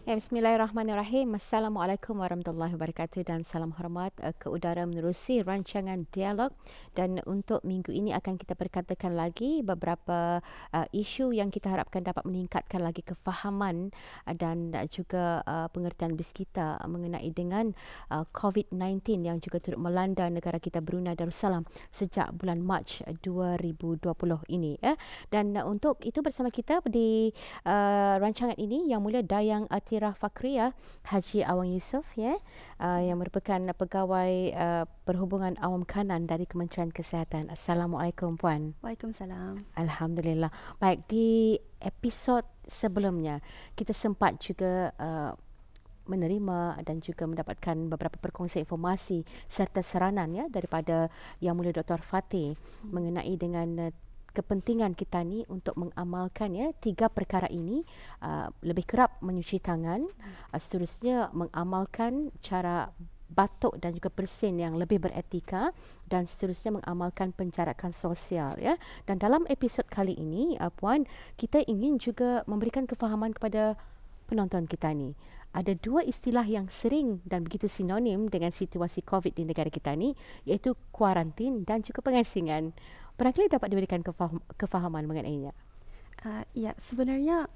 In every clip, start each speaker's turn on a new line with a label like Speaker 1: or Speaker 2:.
Speaker 1: Ya, Bismillahirrahmanirrahim. Assalamualaikum warahmatullahi wabarakatuh dan salam hormat ke udara menerusi rancangan dialog. Dan untuk minggu ini akan kita perkatakan lagi beberapa isu yang kita harapkan dapat meningkatkan lagi kefahaman dan juga pengertian bis kita mengenai dengan COVID-19 yang juga turut melanda negara kita Brunei Darussalam sejak bulan Mac 2020 ini. Dan untuk itu bersama kita di rancangan ini yang mulia Dayang Atira Fakriyah Haji Awang Yusof yang merupakan pegawai perhubungan awam kanan dari Kementerian Kesihatan. Assalamualaikum puan.
Speaker 2: Waalaikumsalam.
Speaker 1: Alhamdulillah. Baik, di episod sebelumnya kita sempat juga menerima dan juga mendapatkan beberapa perkongsian informasi serta saranan daripada Yang Mulia Dr. Fatih mengenai dengan kepentingan kita ni untuk mengamalkan tiga perkara ini, lebih kerap mencuci tangan, seterusnya mengamalkan cara batuk dan juga bersin yang lebih beretika dan seterusnya mengamalkan penjarakan sosial Dan dalam episod kali ini puan, kita ingin juga memberikan kefahaman kepada penonton kita ni. Ada dua istilah yang sering dan begitu sinonim dengan situasi COVID di negara kita ni, iaitu kuarantin dan juga pengasingan. Barangkali dapat diberikan kefahaman mengenainya.
Speaker 2: Ya, sebenarnya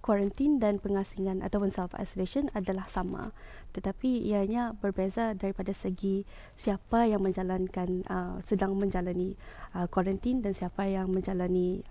Speaker 2: kuarantin dan pengasingan ataupun self-isolation adalah sama. Tetapi ianya berbeza daripada segi siapa yang sedang menjalani kuarantin dan siapa yang menjalani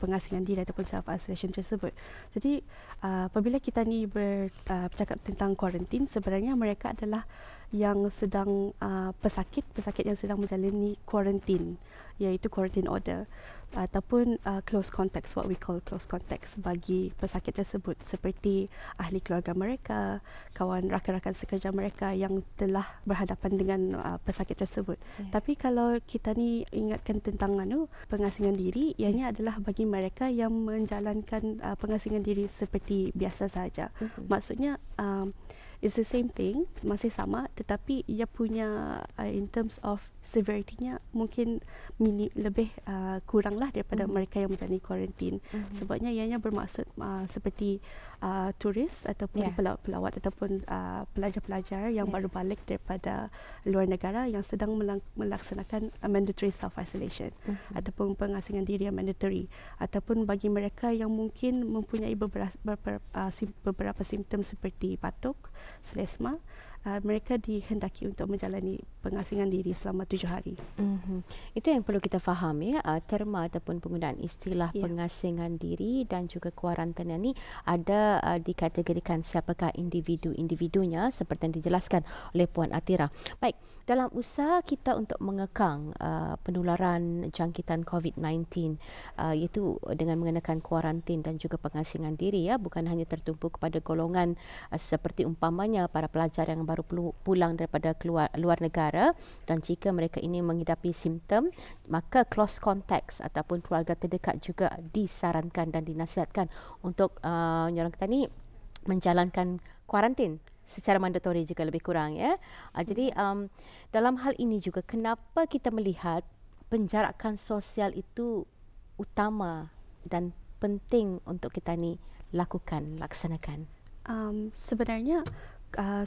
Speaker 2: pengasingan diri ataupun self-isolation tersebut. Jadi, apabila kita ni bercakap tentang kuarantin, sebenarnya mereka adalah yang sedang pesakit yang sedang menjalani kuarantin, iaitu quarantine order ataupun close contacts, what we call close contacts bagi pesakit tersebut, seperti ahli keluarga mereka, rakan-rakan sekerja mereka yang telah berhadapan dengan pesakit tersebut. Tapi kalau kita ni ingatkan tentang pengasingan diri, ianya adalah bagi mereka yang menjalankan pengasingan diri seperti biasa saja. Maksudnya it's the same thing, masih sama, tetapi ia punya in terms of severity-nya mungkin lebih kuranglah daripada mereka yang menjalani kuarantin. Sebabnya ianya bermaksud seperti turis ataupun pelawat ataupun pelajar-pelajar yang baru balik daripada luar negara yang sedang melaksanakan mandatory self-isolation ataupun pengasingan diri yang mandatory, ataupun bagi mereka yang mungkin mempunyai beberapa simptom seperti batuk, selesma, mereka dihendaki untuk menjalani pengasingan diri selama 7 hari.
Speaker 1: Itu yang perlu kita faham terma ataupun penggunaan istilah pengasingan diri dan juga kuarantina ni ada dikategorikan siapakah individunya seperti yang dijelaskan oleh Puan Atira. Baik, dalam usaha kita untuk mengekang penularan jangkitan COVID-19 iaitu dengan mengenakan kuarantin dan juga pengasingan diri bukan hanya tertumpu kepada golongan seperti umpamanya para pelajar yang baru pulang daripada luar negara, dan jika mereka ini menghidapi simptom, maka close contacts ataupun keluarga terdekat juga disarankan dan dinasihatkan untuk orang kata ni menjalankan kuarantin secara mandatori juga lebih kurang Jadi dalam hal ini juga kenapa kita melihat penjarakan sosial itu utama dan penting untuk kita ni laksanakan.
Speaker 2: Sebenarnya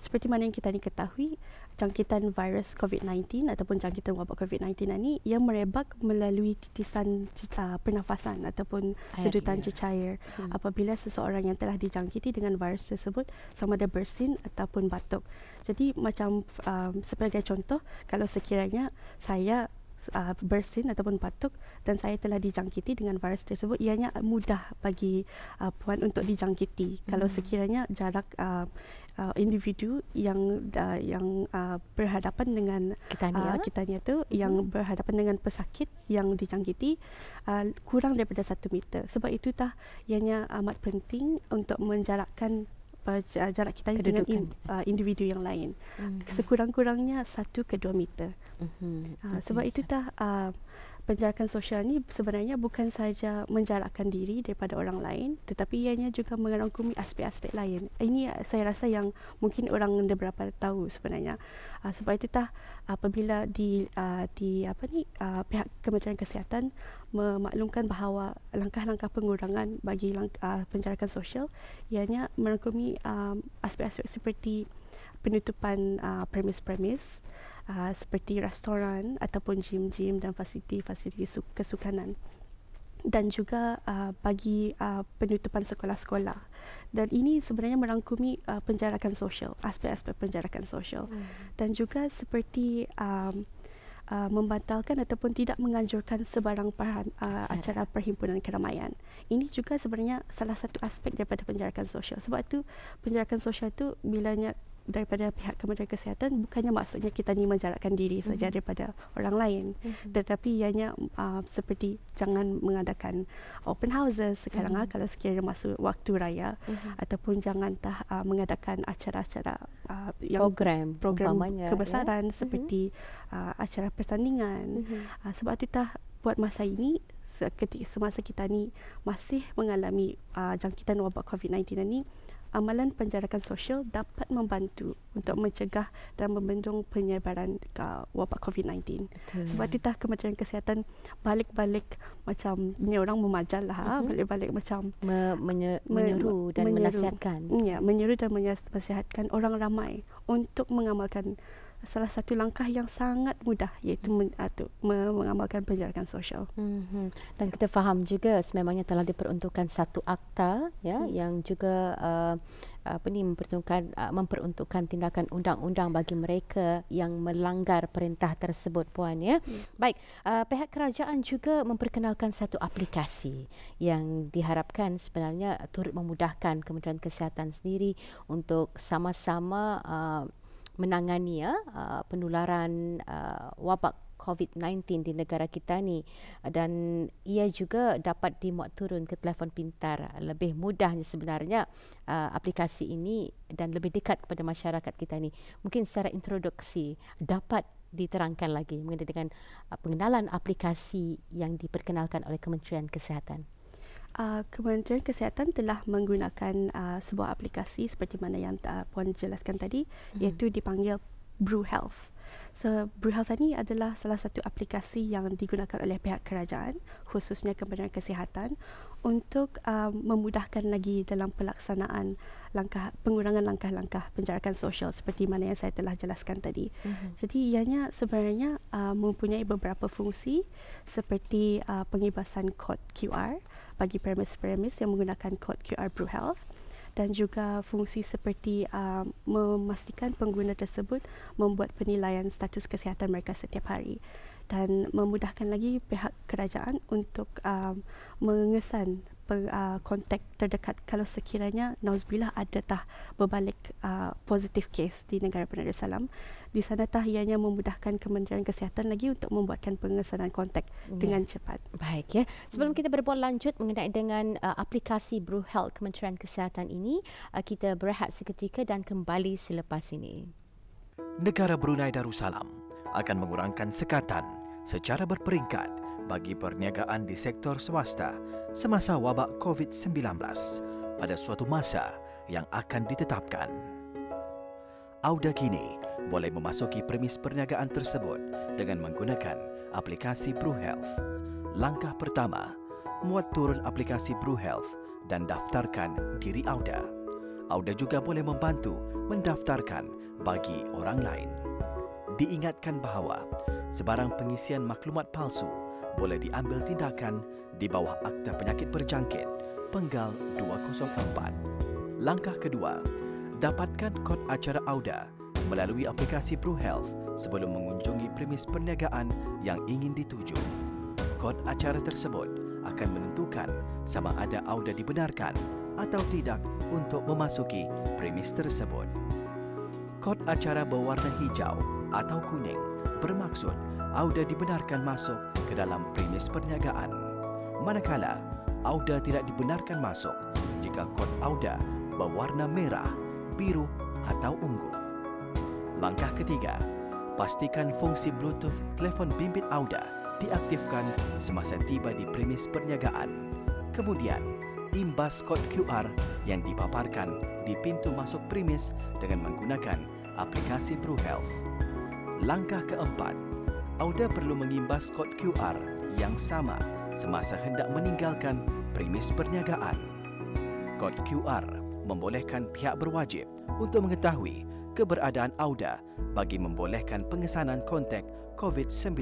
Speaker 2: seperti mana yang kita ni ketahui, jangkitan virus COVID-19 ataupun jangkitan wabak COVID-19 ini yang merebak melalui titisan pernafasan ataupun sedutan cecair apabila seseorang yang telah dijangkiti dengan virus tersebut sama ada bersin ataupun batuk. Jadi macam sebagai contoh, kalau sekiranya saya bersin ataupun batuk dan saya telah dijangkiti dengan virus tersebut, ianya mudah bagi puan untuk dijangkiti kalau sekiranya jarak individu yang berhadapan dengan kitanya tu yang berhadapan dengan pesakit yang dijangkiti kurang daripada 1 meter. Sebab itu ianya amat penting untuk menjarakkan jarak kita dengan individu yang lain. Sekurang-kurangnya 1 ke 2 meter. Sebab itu penjarakan sosial ni sebenarnya bukan sahaja menjarakkan diri daripada orang lain, tetapi ianya juga merangkumi aspek-aspek lain. Ini saya rasa yang mungkin orang beberapa tahu sebenarnya. Sebab itu apabila pihak Kementerian Kesihatan memaklumkan bahawa langkah-langkah pengurangan bagi penjarakan sosial ianya merangkumi aspek-aspek seperti penutupan premis-premis seperti restoran ataupun gym-gym dan fasiliti-fasiliti kesukanan, dan juga bagi penutupan sekolah-sekolah. Dan ini sebenarnya merangkumi penjarakan sosial, aspek-aspek penjarakan sosial. Dan juga seperti membatalkan ataupun tidak menganjurkan sebarang acara perhimpunan keramaian. Ini juga sebenarnya salah satu aspek daripada penjarakan sosial. Sebab tu penjarakan sosial tu bilanya daripada pihak Kementerian Kesihatan bukannya maksudnya kita ni menjarakkan diri saja daripada orang lain, tetapi ianya seperti jangan mengadakan open houses sekarang kalau sekiranya masuk waktu raya, ataupun jangan mengadakan acara-acara yang program kebesaran seperti acara pertandingan. Sebab itu buat masa ini, semasa kita ni masih mengalami jangkitan wabak COVID-19 ini, amalan penjarakan sosial dapat membantu untuk mencegah dan membendung penyebaran wabak COVID-19. Sebab itu Kementerian Kesihatan balik-balik macam ni orang memajal lah, balik-balik macam
Speaker 1: menyeru dan menasihatkan.
Speaker 2: Ya, menyeru dan menasihatkan orang ramai untuk mengamalkan salah satu langkah yang sangat mudah, iaitu mengamalkan penjarakan sosial.
Speaker 1: Dan kita faham juga sememangnya telah diperuntukkan satu akta yang juga memperuntukkan tindakan undang-undang bagi mereka yang melanggar perintah tersebut, Puan ya. Baik, pihak kerajaan juga memperkenalkan satu aplikasi yang diharapkan sebenarnya turut memudahkan Kementerian Kesihatan sendiri untuk sama-sama menangani penularan wabak COVID-19 di negara kita ni, dan ia juga dapat dimuat turun ke telefon pintar. Lebih mudahnya sebenarnya aplikasi ini dan lebih dekat kepada masyarakat kita ni. Mungkin secara introduksi dapat diterangkan lagi mengenai dengan pengenalan aplikasi yang diperkenalkan oleh Kementerian Kesihatan.
Speaker 2: Kementerian Kesihatan telah menggunakan sebuah aplikasi seperti mana yang Puan jelaskan tadi, iaitu dipanggil Brew Health. So, Brew Health ini adalah salah satu aplikasi yang digunakan oleh pihak kerajaan, khususnya Kementerian Kesihatan, untuk memudahkan lagi dalam pelaksanaan pengurangan langkah-langkah penjarakan sosial seperti mana yang saya telah jelaskan tadi. Jadi ianya sebenarnya mempunyai beberapa fungsi seperti pengibasan kod QR bagi premis-premis yang menggunakan kod QR Brew Health, dan juga fungsi seperti memastikan pengguna tersebut membuat penilaian status kesihatan mereka setiap hari, dan memudahkan lagi pihak kerajaan untuk mengesan kontak terdekat kalau sekiranya nauzubillah ada berbalik positif kes di negara Darussalam. Di sana ianya memudahkan Kementerian Kesihatan lagi untuk membuatkan pengesanan kontak dengan cepat.
Speaker 1: Baik ya. Sebelum kita berbual lanjut mengenai dengan aplikasi Brew Health Kementerian Kesihatan ini, kita berehat seketika dan kembali selepas ini.
Speaker 3: Negara Brunei Darussalam akan mengurangkan sekatan secara berperingkat bagi perniagaan di sektor swasta semasa wabak COVID-19 pada suatu masa yang akan ditetapkan. Auda kini boleh memasuki premis perniagaan tersebut dengan menggunakan aplikasi Brew Health. Langkah pertama, muat turun aplikasi Brew Health dan daftarkan diri Auda. Auda juga boleh membantu mendaftarkan bagi orang lain. Diingatkan bahawa sebarang pengisian maklumat palsu boleh diambil tindakan di bawah Akta Penyakit Berjangkit Penggal 204. Langkah kedua, dapatkan kod acara Auda melalui aplikasi Brew Health sebelum mengunjungi premis perniagaan yang ingin dituju. Kod acara tersebut akan menentukan sama ada Auda dibenarkan atau tidak untuk memasuki premis tersebut. Kod acara berwarna hijau atau kuning bermaksud Auda dibenarkan masuk ke dalam premis perniagaan. Manakala Auda tidak dibenarkan masuk jika kod Auda berwarna merah, biru atau ungu. Langkah ketiga, pastikan fungsi Bluetooth telefon bimbit Auda diaktifkan semasa tiba di premis perniagaan. Kemudian, imbas kod QR yang dipaparkan di pintu masuk premis dengan menggunakan aplikasi BruHealth. Langkah keempat, Auda perlu mengimbas kod QR yang sama semasa hendak meninggalkan premis perniagaan. Kod QR membolehkan pihak berwajib untuk mengetahui keberadaan Auda bagi membolehkan pengesanan kontak COVID-19.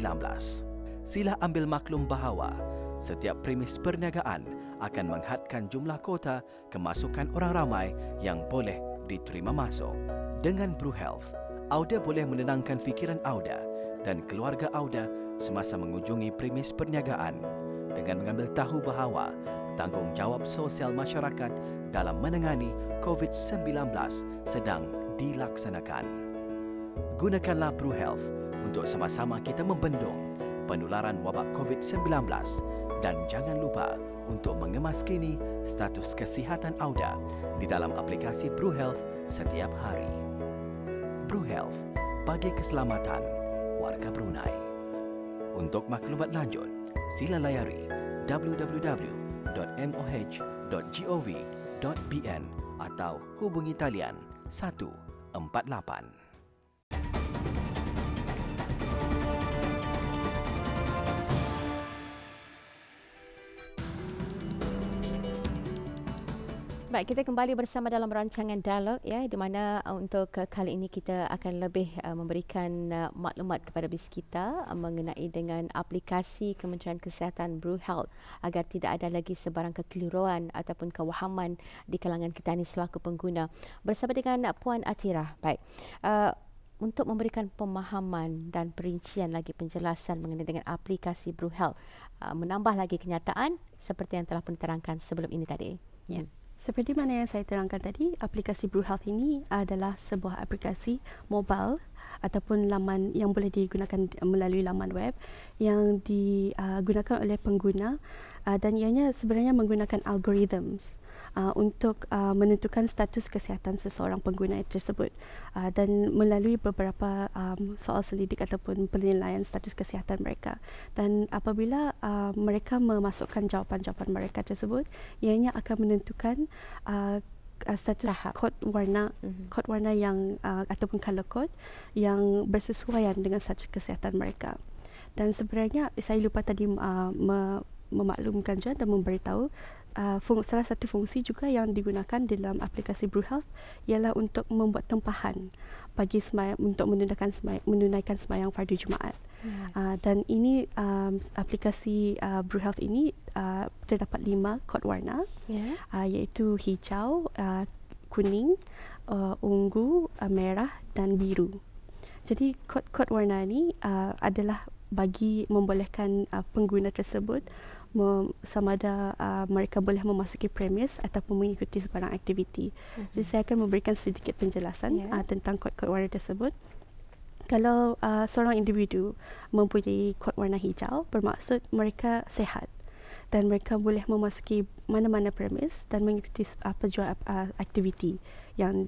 Speaker 3: Sila ambil maklum bahawa setiap premis perniagaan akan menghadkan jumlah kota kemasukan orang ramai yang boleh diterima masuk. Dengan BruHealth, Auda boleh menenangkan fikiran Auda dan keluarga Auda semasa mengunjungi premis perniagaan dengan mengambil tahu bahawa tanggungjawab sosial masyarakat dalam menangani COVID-19 sedang dilaksanakan. Gunakanlah BruHealth untuk sama-sama kita membendung penularan wabak COVID-19 dan jangan lupa untuk mengemaskini status kesihatan Auda di dalam aplikasi BruHealth setiap hari. BruHealth bagi keselamatan warga Brunei. Untuk maklumat lanjut, sila layari www.moh.gov.bn atau hubungi talian 148.
Speaker 1: Baik, kita kembali bersama dalam rancangan dialog ya, di mana untuk kali ini kita akan lebih memberikan maklumat kepada bis kita mengenai dengan aplikasi Kementerian Kesihatan BruHealth agar tidak ada lagi sebarang kekeliruan ataupun kewahaman di kalangan kita ini selaku pengguna. Bersama dengan Puan Atira. Baik. Untuk memberikan pemahaman dan perincian lagi penjelasan mengenai dengan aplikasi BruHealth, menambah lagi kenyataan seperti yang telah pun diterangkan sebelum ini tadi.
Speaker 2: Ya. Seperti mana yang saya terangkan tadi, aplikasi BruHealth ini adalah sebuah aplikasi mobile ataupun laman yang boleh digunakan melalui laman web yang digunakan oleh pengguna dan ianya sebenarnya menggunakan algorithms untuk menentukan status kesihatan seseorang pengguna tersebut dan melalui beberapa soal selidik ataupun penilaian status kesihatan mereka. Dan apabila mereka memasukkan jawapan-jawapan mereka tersebut, ianya akan menentukan status kod warna yang ataupun color code yang bersesuaian dengan status kesihatan mereka. Dan sebenarnya saya lupa tadi memaklumkan juga dan memberitahu salah satu fungsi juga yang digunakan dalam aplikasi BruHealth ialah untuk membuat tempahan bagi untuk menunaikan sembahyang fardu Jumaat. Dan ini aplikasi BruHealth ini terdapat 5 kod warna, iaitu hijau, kuning, ungu, merah dan biru. Jadi kod-kod warna ini adalah bagi membolehkan pengguna tersebut sama ada mereka boleh memasuki premis ataupun mengikuti sebarang aktiviti. Jadi saya akan memberikan sedikit penjelasan tentang kod-kod warna tersebut. Kalau seorang individu mempunyai kod warna hijau, bermaksud mereka sehat dan mereka boleh memasuki mana-mana premis dan mengikuti aktiviti yang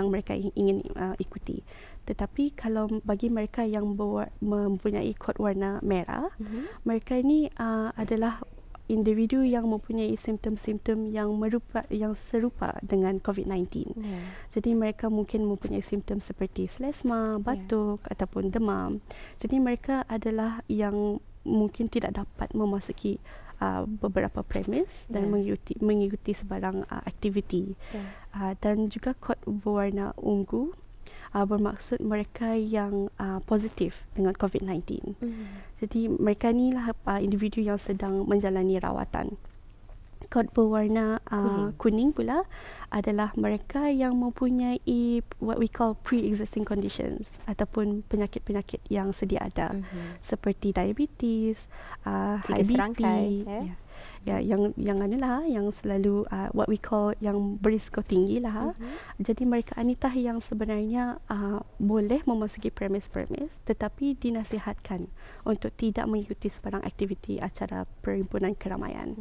Speaker 2: mereka ingin ikuti. Tetapi kalau bagi mereka yang mempunyai kod warna merah, mereka ini adalah individu yang mempunyai simptom-simptom yang serupa dengan COVID-19. Jadi mereka mungkin mempunyai simptom seperti selesma, batuk ataupun demam. Jadi mereka adalah yang mungkin tidak dapat memasuki beberapa premis dan mengikuti sebarang aktiviti. Dan juga kod berwarna ungu bermaksud mereka yang positif dengan COVID-19. Jadi mereka inilah individu yang sedang menjalani rawatan. Kod berwarna kuning pula adalah mereka yang mempunyai what we call pre-existing conditions ataupun penyakit-penyakit yang sedia ada seperti diabetes, high BP, yang adalah yang selalu what we call yang berisiko tinggi lah. Jadi mereka anitah yang sebenarnya boleh memasuki premis-premis tetapi dinasihatkan untuk tidak mengikuti sebarang aktiviti acara perhimpunan keramaian.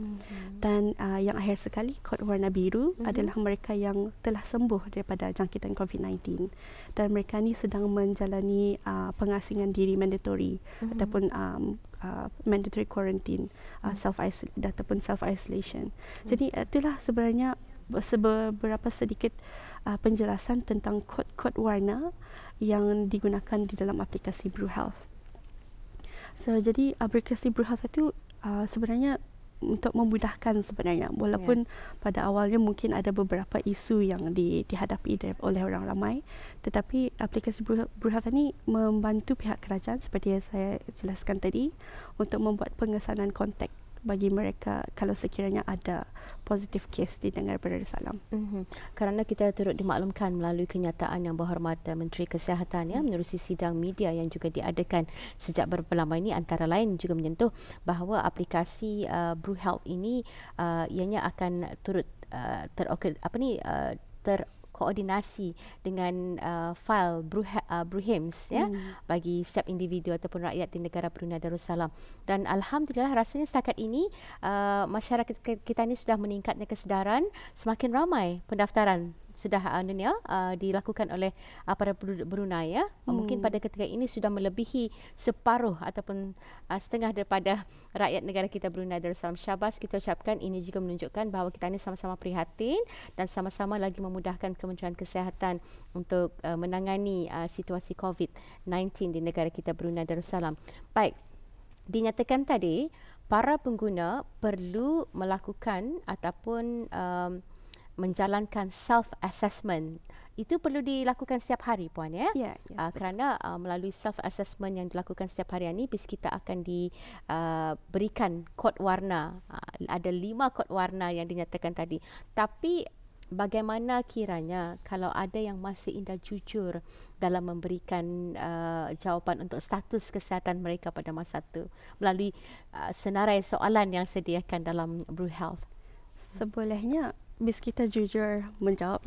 Speaker 2: Dan yang akhir sekali, kod warna biru adalah mereka yang telah sembuh daripada jangkitan COVID-19 dan mereka ni sedang menjalani pengasingan diri mandatory ataupun mandatory quarantine, ataupun self isolation. Jadi itulah sebenarnya beberapa sedikit penjelasan tentang kod-kod warna yang digunakan di dalam aplikasi Bru Health. So jadi aplikasi Bru Health itu sebenarnya untuk memudahkan sebenarnya, walaupun pada awalnya mungkin ada beberapa isu yang dihadapi oleh orang ramai, tetapi aplikasi Bru Health ini membantu pihak kerajaan seperti yang saya jelaskan tadi untuk membuat pengesanan kontak bagi mereka kalau sekiranya ada positif kes di Negara Darussalam.
Speaker 1: Kerana kita turut dimaklumkan melalui kenyataan Yang Berhormat Menteri Kesihatan menerusi sidang media yang juga diadakan sejak beberapa lama ini, antara lain juga menyentuh bahawa aplikasi Bru Health ini ianya akan turut terkoordinasi dengan fail Bruhims bagi setiap individu ataupun rakyat di negara Brunei Darussalam. Dan alhamdulillah rasanya setakat ini masyarakat kita ini sudah meningkatnya kesedaran, semakin ramai pendaftaran sudah dilakukan oleh para penduduk Brunei Mungkin pada ketika ini sudah melebihi separuh ataupun setengah daripada rakyat negara kita Brunei Darussalam. Syabas kita ucapkan. Ini juga menunjukkan bahawa kita ini sama-sama prihatin dan sama-sama lagi memudahkan Kementerian Kesihatan untuk menangani situasi COVID-19 di negara kita Brunei Darussalam. Baik, dinyatakan tadi para pengguna perlu melakukan ataupun menjalankan self-assessment. Itu perlu dilakukan setiap hari, Puan, ya? Kerana melalui self-assessment yang dilakukan setiap hari ini, kita akan diberikan kod warna. Ada 5 kod warna yang dinyatakan tadi. Tapi bagaimana kiranya kalau ada yang masih indah jujur dalam memberikan jawapan untuk status kesihatan mereka pada masa itu melalui senarai soalan yang sediakan dalam Bru Health?
Speaker 2: Sebolehnya bis kita jujur menjawab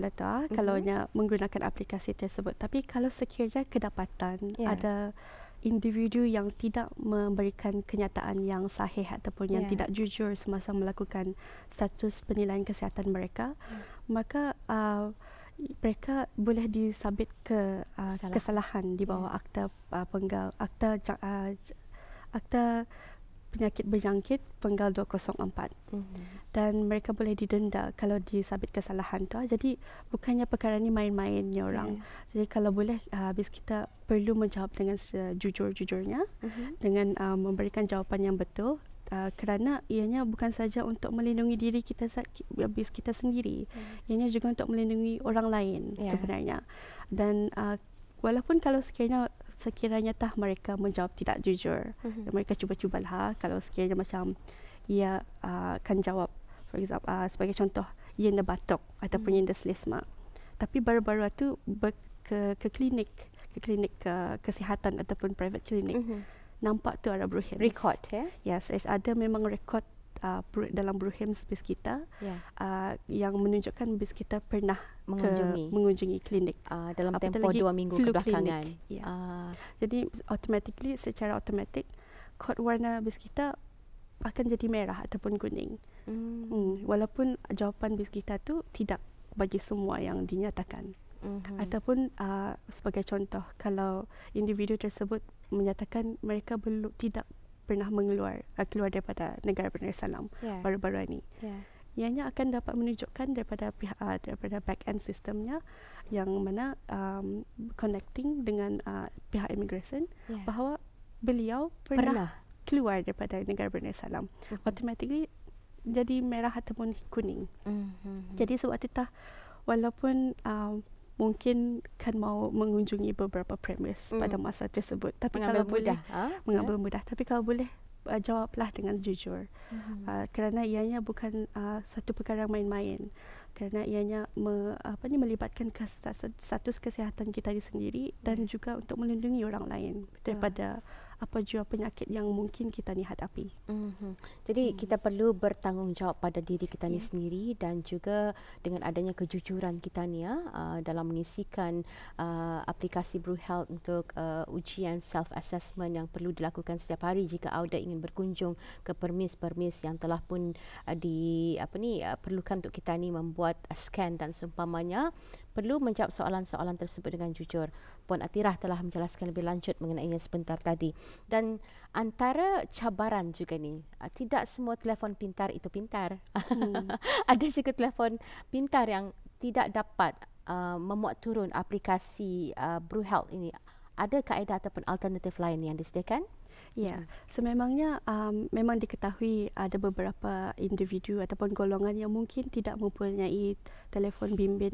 Speaker 2: kalau menggunakan aplikasi tersebut. Tapi kalau sekiranya kedapatan ada individu yang tidak memberikan kenyataan yang sahih ataupun yang tidak jujur semasa melakukan status penilaian kesihatan mereka, maka mereka boleh disabit ke kesalahan di bawah akta penggal akta penyakit berjangkit penggal 204. Dan mereka boleh didenda kalau disabit kesalahan tu. Jadi bukannya perkara ni main-mainnya orang. Jadi kalau boleh habis kita perlu menjawab dengan sejujur-jujurnya dengan memberikan jawapan yang betul, kerana ianya bukan saja untuk melindungi diri kita habis kita sendiri. Ianya juga untuk melindungi orang lain sebenarnya. Dan walaupun kalau sekiranya mereka menjawab tidak jujur, mereka cuba-cubalah. Kalau sekiranya macam ia akan jawab, for example, sebagai contoh, ia nak batuk ataupun ia nak selesma, tapi baru-baru itu ke klinik kesihatan ataupun private clinic, nampak tu ada Bruhims
Speaker 1: Record,
Speaker 2: Yes, ada memang rekod dalam Bruhims bis kita yang menunjukkan bis kita pernah mengunjungi klinik
Speaker 1: dalam tempoh 2 minggu kebelakangan.
Speaker 2: Jadi automatically, secara automatik kod warna bis kita akan jadi merah ataupun kuning. Walaupun jawapan bis kita tu tidak bagi semua yang dinyatakan. Ataupun sebagai contoh, kalau individu tersebut menyatakan mereka tidak pernah keluar daripada negara Darussalam baru-baru ini. Ianya akan dapat menunjukkan daripada back end sistemnya yang mana connecting dengan pihak immigration bahawa beliau pernah keluar daripada negara Darussalam. Automatically jadi merah ataupun kuning. Jadi sebab itu walaupun mungkin kan mau mengunjungi beberapa premis pada masa tersebut, tapi kalau boleh mengambil mudah, tapi kalau boleh jawablah dengan jujur. Kerana ianya bukan satu perkara main-main, kerana ianya melibatkan status kesihatan kita sendiri dan juga untuk melindungi orang lain daripada apa jua penyakit yang mungkin kita ni hadapi.
Speaker 1: Jadi kita perlu bertanggungjawab pada diri kita ni sendiri, dan juga dengan adanya kejujuran kita ni dalam mengisikan aplikasi Bru Health untuk ujian self assessment yang perlu dilakukan setiap hari jika Auda ingin berkunjung ke permis-permis yang telah pun perlukan untuk kita ni membuat scan dan seumpamanya. perlu menjawab soalan-soalan tersebut dengan jujur. Puan Atirah telah menjelaskan lebih lanjut mengenainya sebentar tadi. Dan antara cabaran juga ni, tidak semua telefon pintar itu pintar. Ada juga telefon pintar yang tidak dapat memuat turun aplikasi BruHealth ini. Ada kaedah ataupun alternatif lain yang disediakan?
Speaker 2: Ya, sememangnya memang diketahui ada beberapa individu ataupun golongan yang mungkin tidak mempunyai telefon bimbit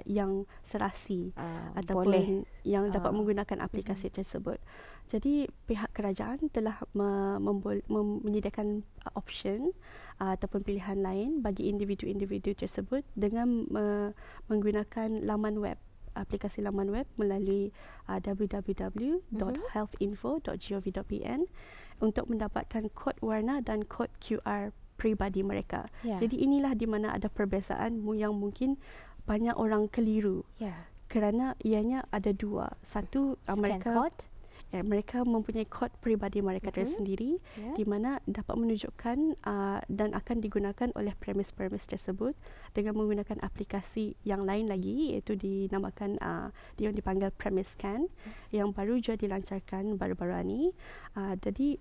Speaker 2: yang serasi ataupun yang dapat menggunakan aplikasi tersebut. Jadi pihak kerajaan telah menyediakan option ataupun pilihan lain bagi individu-individu tersebut dengan menggunakan laman web. Aplikasi laman web melalui www.healthinfo.gov.pn untuk mendapatkan kod warna dan kod QR peribadi mereka. Jadi inilah di mana ada perbezaan yang mungkin banyak orang keliru. Kerana ianya ada dua. Satu, mereka mempunyai kod peribadi mereka tersendiri di mana dapat menunjukkan dan akan digunakan oleh premis-premis tersebut dengan menggunakan aplikasi yang lain lagi, iaitu dinamakan yang dipanggil premis scan yang baru juga dilancarkan baru-baru ini. Jadi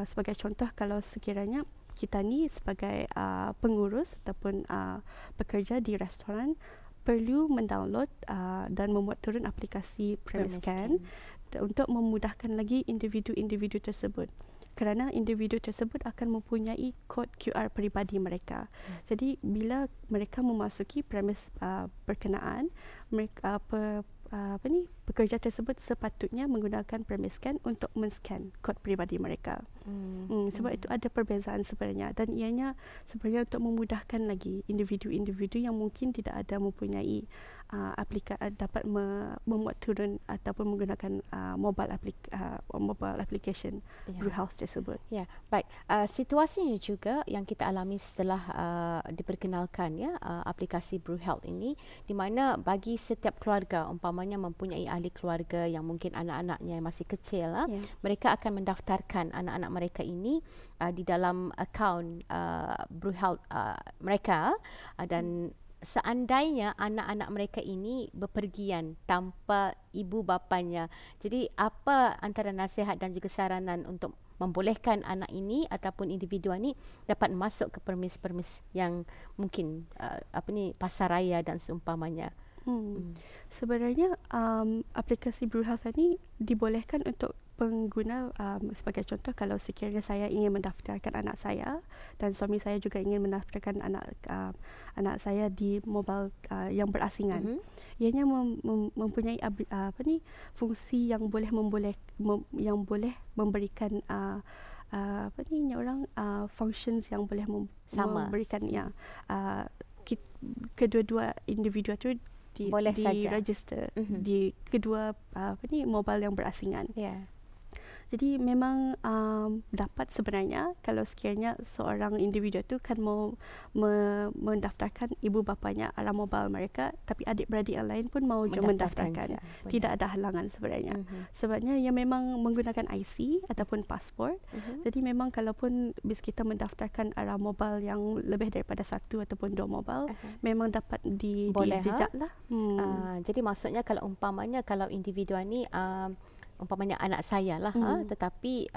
Speaker 2: sebagai contoh, kalau sekiranya kita ni sebagai pengurus ataupun pekerja di restoran perlu mendownload dan memuat turun aplikasi premis scan untuk memudahkan lagi individu-individu tersebut, kerana individu tersebut akan mempunyai kod QR peribadi mereka. Jadi bila mereka memasuki premis berkenaan, mereka pekerja tersebut sepatutnya menggunakan premis scan untuk men-scan kod peribadi mereka. Sebab itu ada perbezaan sebenarnya, dan ianya sebenarnya untuk memudahkan lagi individu-individu yang mungkin tidak ada mempunyai dapat memuat turun ataupun menggunakan mobile application BruHealth tersebut.
Speaker 1: Ya, baik. Situasinya juga yang kita alami setelah diperkenalkan aplikasi BruHealth ini, di mana bagi setiap keluarga, umpamanya mempunyai ahli keluarga yang mungkin anak-anaknya masih kecil, mereka akan mendaftarkan anak-anak mereka ini di dalam akaun BruHealth mereka, dan seandainya anak-anak mereka ini bepergian tanpa ibu bapanya, jadi apa antara nasihat dan juga saranan untuk membolehkan anak ini ataupun individu ini dapat masuk ke permis-permis yang mungkin pasaraya dan seumpamanya?
Speaker 2: Sebenarnya aplikasi BruHealth ini dibolehkan untuk pengguna, sebagai contoh, kalau sekiranya saya ingin mendaftarkan anak saya dan suami saya juga ingin mendaftarkan anak saya di mobile yang berasingan, ianya mempunyai fungsi yang boleh memberikan functions yang boleh memberikan kedua-dua individu itu
Speaker 1: boleh saja
Speaker 2: register di kedua mobile yang berasingan. Jadi memang dapat sebenarnya kalau sekiranya seorang individu itu kan mau mendaftarkan ibu bapanya ala mobile mereka, tapi adik-beradik yang lain pun mau juga mendaftarkan. Tidak ada halangan sebenarnya. Sebabnya ia memang menggunakan IC ataupun pasport. Jadi memang kalaupun bis kita mendaftarkan ala mobile yang lebih daripada satu ataupun dua mobile, memang dapat dijejak lah.
Speaker 1: Jadi maksudnya kalau umpamanya kalau individu ni umpamanya anak saya lah, tetapi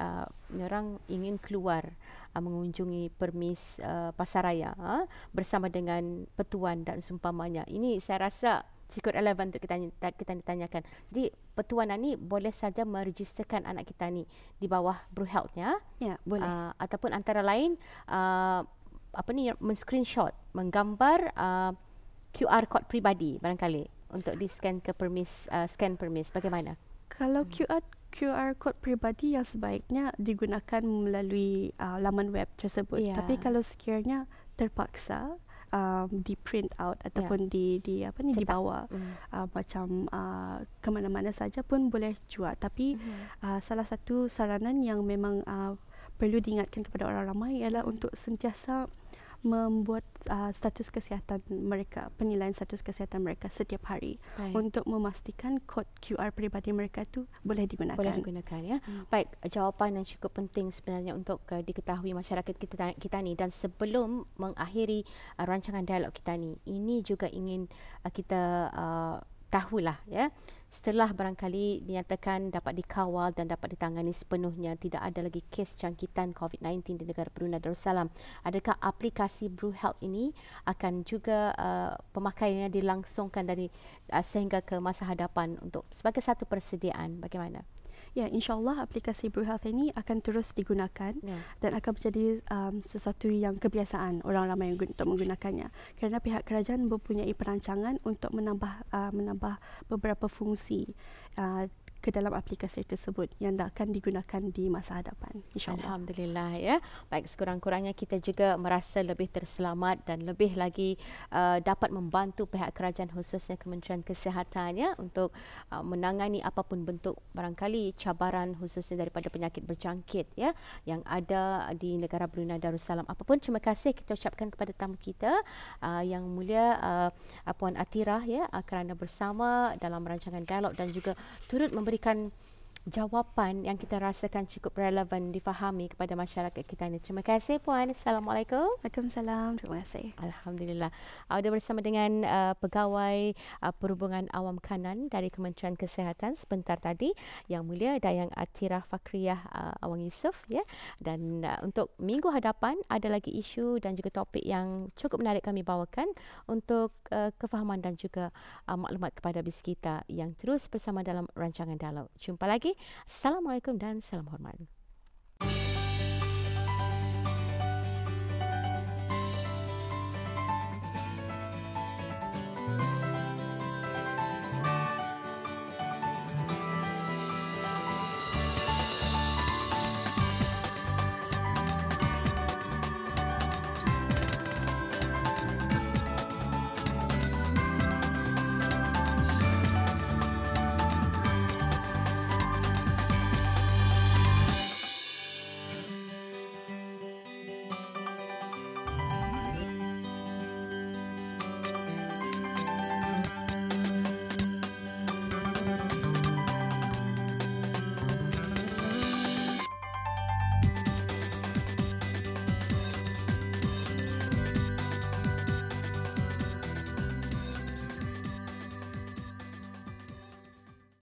Speaker 1: orang ingin keluar mengunjungi permis pasaraya bersama dengan petuan dan seumpamanya. Ini saya rasa cukup relevan untuk kita ditanyakan. Jadi petuan ni boleh saja meregisterkan anak kita ni di bawah BruHealth-nya.
Speaker 2: Ya, boleh.
Speaker 1: Ataupun antara lain men-screenshot, menggambar QR code peribadi barangkali untuk di-scan ke permis, scan permis. Bagaimana?
Speaker 2: Kalau QR code peribadi yang sebaiknya digunakan melalui laman web tersebut. Tapi kalau sekiranya terpaksa di print out ataupun dibawa macam ke mana-mana saja pun boleh juga. Tapi salah satu saranan yang memang perlu diingatkan kepada orang ramai ialah untuk sentiasa membuat status kesihatan mereka, penilaian status kesihatan mereka setiap hari.
Speaker 1: Baik.
Speaker 2: Untuk memastikan kod QR peribadi mereka tu boleh digunakan.
Speaker 1: Boleh digunakan ya. Baik, jawapan yang cukup penting sebenarnya untuk diketahui masyarakat kita ni. Dan sebelum mengakhiri rancangan dialog kita ni, ini juga ingin kita tahulah ya. Setelah barangkali dinyatakan dapat dikawal dan dapat ditangani sepenuhnya, tidak ada lagi kes jangkitan COVID-19 di negara Brunei Darussalam, adakah aplikasi BruHealth ini akan juga pemakaiannya dilangsungkan dari sehingga ke masa hadapan untuk sebagai satu persediaan? Bagaimana?
Speaker 2: Ya, insyaAllah aplikasi BruHealth ini akan terus digunakan dan akan menjadi sesuatu yang kebiasaan orang ramai untuk menggunakannya. Kerana pihak kerajaan mempunyai perancangan untuk menambah beberapa fungsi ke dalam aplikasi tersebut yang akan digunakan di masa hadapan, insyaAllah.
Speaker 1: Alhamdulillah ya. Baik, sekurang-kurangnya kita juga merasa lebih terselamat dan lebih lagi dapat membantu pihak kerajaan khususnya Kementerian Kesihatan ya untuk menangani apapun bentuk barangkali cabaran khususnya daripada penyakit berjangkit ya yang ada di negara Brunei Darussalam. Apapun, terima kasih kita ucapkan kepada tamu kita yang mulia Puan Atirah ya kerana bersama dalam rancangan dialog dan juga turut memberikan jawapan yang kita rasakan cukup relevan difahami kepada masyarakat kita ini. Terima kasih Puan. Assalamualaikum.
Speaker 2: Waalaikumsalam. Terima kasih.
Speaker 1: Alhamdulillah. Ada bersama dengan Pegawai Perhubungan Awam Kanan dari Kementerian Kesihatan sebentar tadi, Yang Mulia Dayang Atirah Fakriyah Awang Yusof ya. Dan untuk minggu hadapan ada lagi isu dan juga topik yang cukup menarik kami bawakan untuk kefahaman dan juga maklumat kepada bis kita yang terus bersama dalam rancangan dialog. Jumpa lagi. Assalamualaikum dan salam hormat.